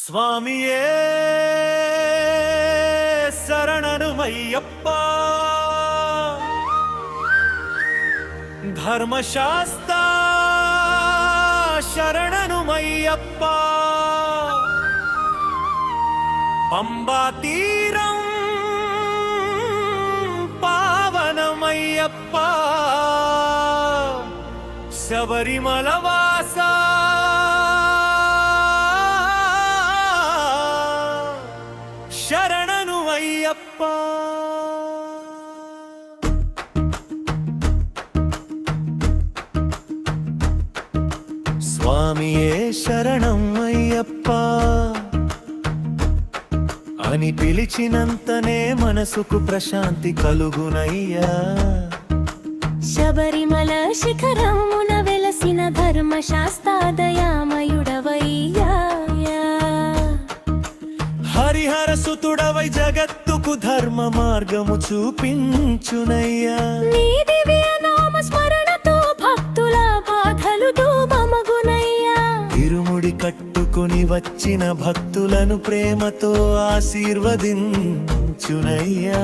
స్వామియే శరణమయ్యప్ప ధర్మశాస్త్ర శరణమయ్యప్ప పంబా తీరం పావనమయ్యప్ప శబరిమల వాస శరణను అయ్యప్ప. స్వామియే శరణం అయ్యప్ప అని పిలిచినంతనే మనసుకు ప్రశాంతి కలుగునయ్యా. శబరిమల శిఖరమున వెలసిన ధర్మశాస్త్ర దయామయుడవయ్యా. హరిహర సుతుడవై జగత్తుకు ధర్మ మార్గము చూపించునయ్యా. నీ దివ్య నామ స్మరణతో భక్తుల బాధలు దూరమగునయ్యా. ఇరుముడి కట్టుకొని వచ్చిన భక్తులను ప్రేమతో ఆశీర్వదించునయ్యా.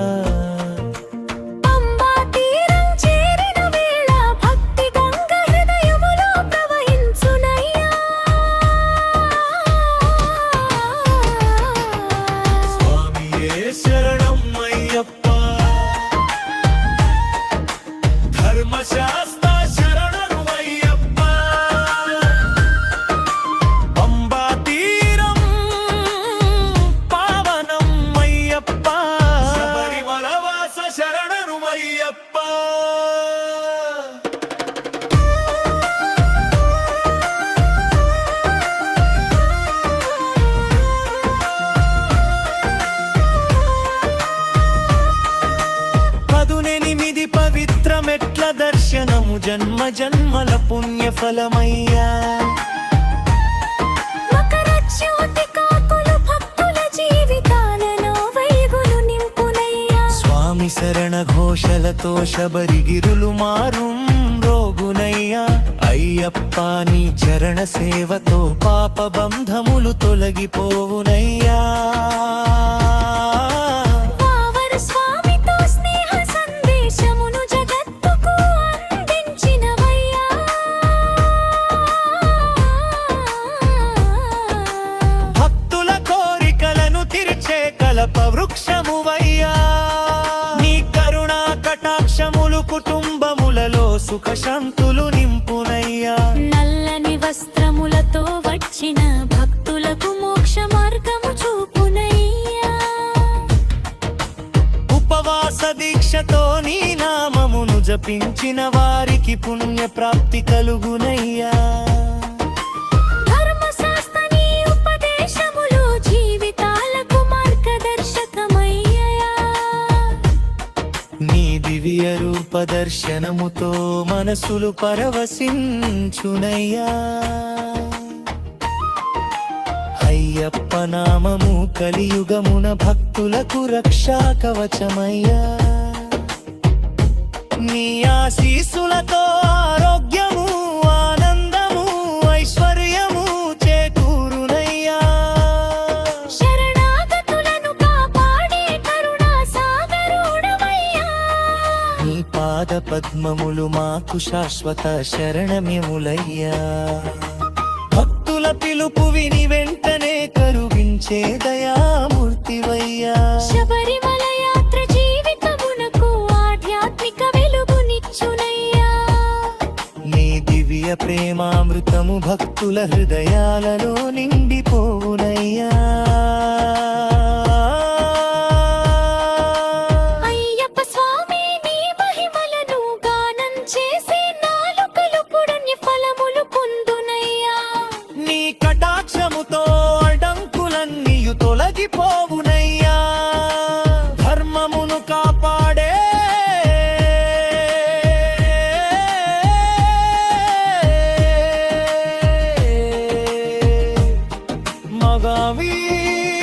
ధర్మశాస్త్ర శరణమయ్యప్ప పంబా తీరం పావనమయ్యప్ప శబరిమల వాస శరణమయ్యప్ప. మెట్ల దర్శనము జన్మ జన్మల పుణ్య ఫలమయ్యా. మకర జ్యోతి కాకులు భక్తుల జీవితాలలో వెలుగులు నింపునయ్యా. స్వామి శరణ ఘోషలతో శబరిగిరులు మారుం రోగునయ్యా. అయ్యప్ప నీ చరణ సేవతో పాప బంధములు తొలగిపోవునయ్యా. వృక్షమువయ్యా నీ కరుణా కటాక్షములు కుటుంబములలో సుఖ శాంతులు నింపునయ్యా. నల్లని వస్త్రములతో వచ్చిన భక్తులకు మోక్ష మార్గము చూపునయ్యా. ఉపవాస దీక్షతో నీ నామమును జపించిన వారికి పుణ్య ప్రాప్తి కలుగునయ్యా. దివ్య రూప దర్శనముతో మనసులు పరవశించునయ్యా. అయ్యప్ప నామము కలియుగమున భక్తులకు రక్షా కవచమయ్యా. నీ ఆశీస్సులతో ఆరోగ్యము ఆనందము ఐశ్వర్యము చేకూరునయ్యా. పాద పద్మములు మాకు శాశ్వత శరణమ్యములయ్యా. భక్తుల పిలుపు విని వెంటనే కరుగించే దయామూర్తివయ్యా. శబరిమల యాత్ర జీవితమునకు ఆధ్యాత్మిక వెలుగునిచ్చునయ్యా. నీ దివ్య ప్రేమామృతము భక్తుల హృదయాలలో నిండిపోవునయ్యా. కటాక్షముతో అడ్డంకులన్నీయు తొలగిపోవునయ్యా. ధర్మమును కాపాడే మగవీరుడవయ్యా.